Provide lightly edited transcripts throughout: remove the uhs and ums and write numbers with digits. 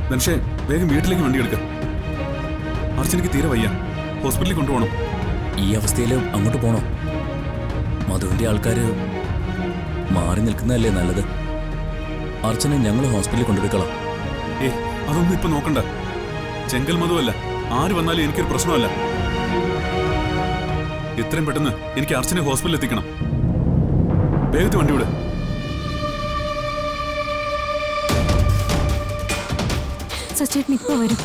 ധനുഷേ, വേഗം വീട്ടിലേക്ക് വണ്ടി എടുക്ക. അർച്ചനയ്ക്ക് തീരെ വയ്യ, ഹോസ്പിറ്റലിൽ കൊണ്ടുപോകണം. ഈ അവസ്ഥയിൽ അങ്ങോട്ട് പോണോ? മധുവിന്റെ ആൾക്കാര് മാറി നിൽക്കുന്നതല്ലേ നല്ലത്. അർച്ചനെ ഞങ്ങൾ ഹോസ്പിറ്റലിൽ കൊണ്ടുപോയിക്കളാം. അതൊന്നും ഇപ്പൊ നോക്കണ്ട. ചെങ്കൽ മധുവല്ല, ആര് വന്നാലും എനിക്കൊരു പ്രശ്നമല്ല. എത്രയും പെട്ടെന്ന് എനിക്ക് അർച്ചനെ ഹോസ്പിറ്റലിൽ എത്തിക്കണം. വേഗത്തിൽ വണ്ടി വിട്. സച്ചേട്ടൻ ഇപ്പൊ വരും.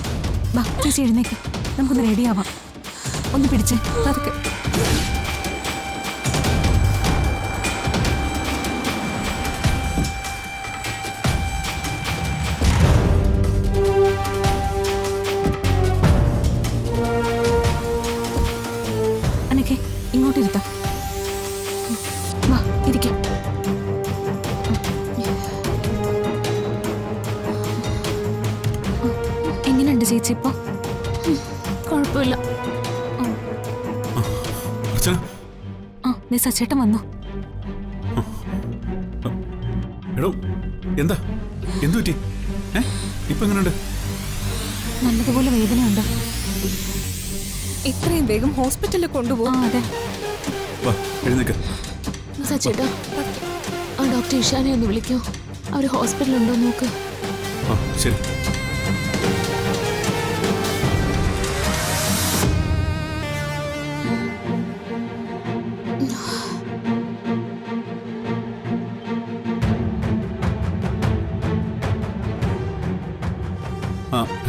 ബാ ചേച്ചി എഴുന്നേക്ക്, നമുക്കൊന്ന് റെഡിയാവാം. ഒന്ന് പിടിച്ചേ അതൊക്കെ. അനക്കെ ഇങ്ങോട്ട് ഇരുത്താം. വാ ഇരിക്കാം. എങ്ങനെയുണ്ട് ചേച്ചി ഇപ്പൊ? കുഴപ്പമില്ല. സച്ചേട്ടൻ വന്നു. എടോ, എന്താ എന്തു പറ്റി? ഇപ്പൊ എങ്ങനെയുണ്ട്? നല്ലതുപോലെ വേദനയുണ്ട്. ഇത്രയും വേഗം ഹോസ്പിറ്റലിൽ കൊണ്ടുപോകും. അതെ. എഴുന്നേക്ക്. സച്ചേട്ടാ, ആ ഡോക്ടർ ഇഷാനെ ഒന്ന് വിളിക്കോ. അവർ ഹോസ്പിറ്റലുണ്ടോ നോക്ക്. ശരി.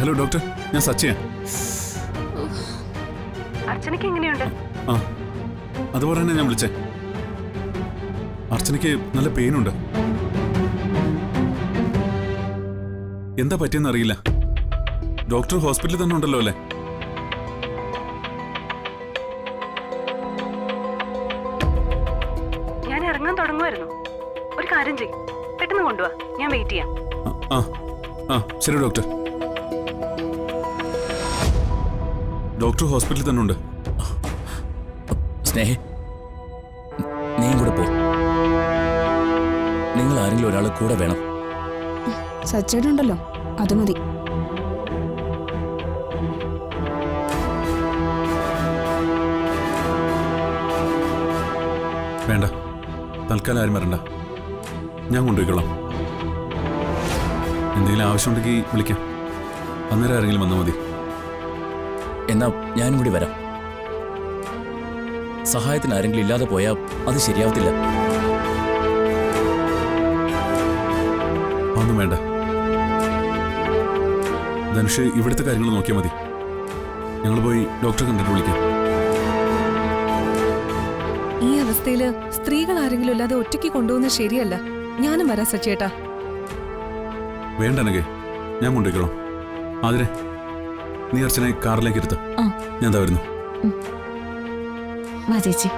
ഹലോ ഡോക്ടർ, ഞാൻ സച്ചയാ. അർച്ചനയ്ക്ക് എങ്ങനെയുണ്ട്? അതുപോലെ തന്നെ ഞാൻ വിളിച്ചേ. അർച്ചനയ്ക്ക് നല്ല പെയിനുണ്ട്. എന്താ പറ്റിയെന്ന് അറിയില്ല. ഡോക്ടർ ഹോസ്പിറ്റലിൽ തന്നെ ഉണ്ടല്ലോ അല്ലേ? ഞാൻ ഇറങ്ങാൻ തുടങ്ങുമായിരുന്നു. ഒരു കാര്യം ചെയ്യും, പെട്ടെന്ന് കൊണ്ടുപോവാ. ഞാൻ വെയിറ്റ് ചെയ്യാം. ശരി ഡോക്ടർ. ഡോക്ടർ ഹോസ്പിറ്റലിൽ തന്നെ ഉണ്ട്. സ്നേഹ, നീയും കൂടെ പോ. നിങ്ങൾ ആരെങ്കിലും ഒരാൾ കൂടെ വേണം. സച്ചേട്ടുണ്ടല്ലോ, അത് മതി. വേണ്ട, തൽക്കാലം ആരും വരണ്ട. ഞാൻ കൊണ്ടുപോയിക്കൊള്ളാം. എന്തെങ്കിലും ആവശ്യമുണ്ടെങ്കിൽ വിളിക്കാം. അന്നേരം ആരെങ്കിലും വന്നാൽ മതി. എന്നാ ഞാനും കൂടി വരാം. സഹായത്തിന് ആരെങ്കിലും ഇല്ലാതെ പോയാൽ അത് ശരിയാവത്തില്ല. ഒന്നും വേണ്ട ധനുഷ്, ഇവിടുത്തെ കാര്യങ്ങൾ നോക്കിയാൽ മതി. ഞങ്ങൾ പോയി ഡോക്ടറെ കണ്ടിട്ട് വിളിക്കാം. ഈ അവസ്ഥയില് സ്ത്രീകൾ ആരെങ്കിലും ഇല്ലാതെ ഒറ്റയ്ക്ക് കൊണ്ടുപോകുന്നത് ശരിയല്ല. ഞാനും വരാം സച്ചേട്ടാ. വേണ്ട നകെ, ഞാൻ കൊണ്ടുപോയിക്കോളാം. ആതിരെ, നീ അർച്ചനെ കാറിലേക്ക് ഇരുത്ത. ഞാൻ എന്താ വരുന്നു. വാ ചേച്ചി.